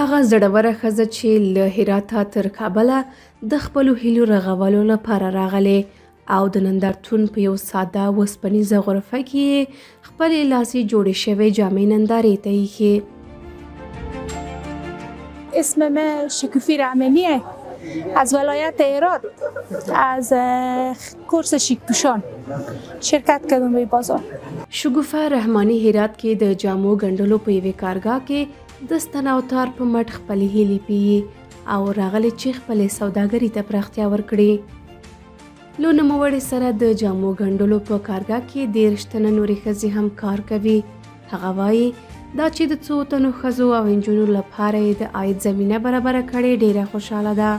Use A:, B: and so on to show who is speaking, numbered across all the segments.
A: هغه زړوره ښځه چې له هراته تر کابله د خپلو هیلو رغولو لپاره راغلې او د نندارتون په یو ساده وسپنیزه غرفه کې یې خپلې لاسي جوړې شوې جامې نندارې ته ایښې.
B: اسم من شگوفه رحمانیه از ولایت هرات از کورس شیکپوشان شرکت کردم به بازار.
A: شګوفه رحمانی هرات کې د جامو ګنډلو په یوې کارګاه کې د ستن او تار په مټ خپلې هیلې پیي او راغلې چې خپلې سوداګرۍ ته پراختیا ورکړي. له نوموړې سره د جامو ګنډلو په کارګاه کې 13 تنه نورې ښځې هم کار کوي. هغه وایي دا چې د څو تنو ښځو او نجونو لپاره یې د عاید زمینه برابره کړې ډیره خوشحاله ده.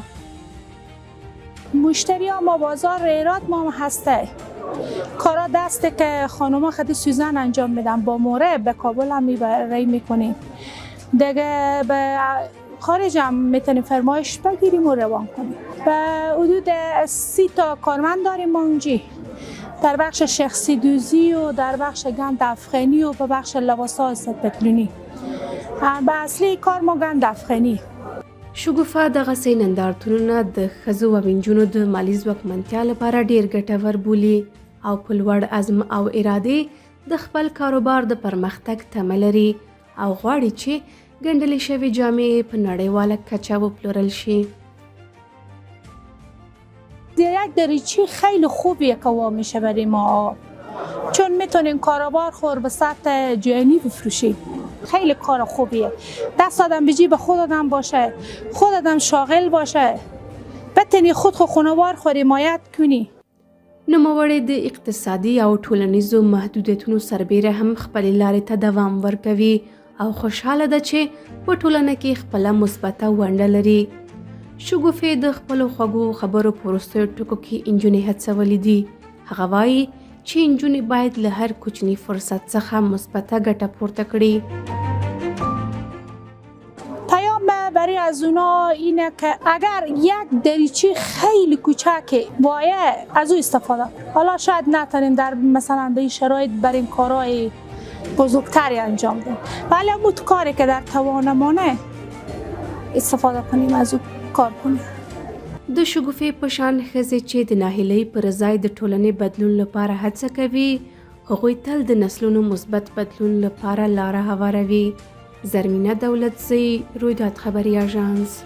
B: مشتری ما بازار هرات ما هسته کارا دسته که خانوما خیلی سوزن انجام میدن با موره به کابل هم میکنیم دیگه به خارج هم میتونیم فرمایش بگیریم و روان کنیم. به حدود 30 تا کارمند داریم ما اونجی در بخش شخصی دوزی و در بخش گند افغانی و به بخش لباس‌های ستپتلونی. به اصلی کار ما گند افغانی.
A: شګوفه دغسې نندارتونونه د ښځو او نجونو د مالي ځواکمنتیا لپاره ډیر ګټور بولي او په لوړ عزم او ارادې د خپل کاروبار د پرمختګ تمه لري او غواړي چې ګنډلې شوې جامې په نړیواله کچه وپلورل شي.
B: یک دریچه خیلی خوبیه که وا میشه برای ما چون میتونیم کاروبار خور به سطح جهانی بفروشیم. خیلی کار خوبیه. دست آدم به جیب خود آدم باشه، خود آدم شاغل باشه، بتونی خود خانوار خود حمایت کنی.
A: نوموړی د اقتصادي او ټولنیزو محدودیتونو سربیره هم خپلې لارې ته دوام ورکوي او خوشحاله ده چې په ټولنه کې خپله مثبته ونډه لري. شګوفې د خپلو خوږو خبرو په وروستیو ټکو کې نجونې هڅولې دي. هغه وایي چې نجونې باید له هر کوچني فرصت څخه مثبته ګټه پورته کړي.
B: پیام برای از اونا اینه که اگر یک دریچه خیلی کوچکه باید از او استفاده. حالا شاید نتونیم در مثلا به این شرایط برای این کارهای بزرگتری انجام دهیم ولی اون کاری که در توانمونه استفاده کنیم از او کار کنیم.
A: د شګوفې په شان ښځې چې د ناهیلۍ پر ځای د ټولنې بدلون لپاره هڅه کوي هغوی تل د نسلونو مثبت بدلون لپاره لاره هواروي. زرمینه دولتزی، رویداد خبری آژانس.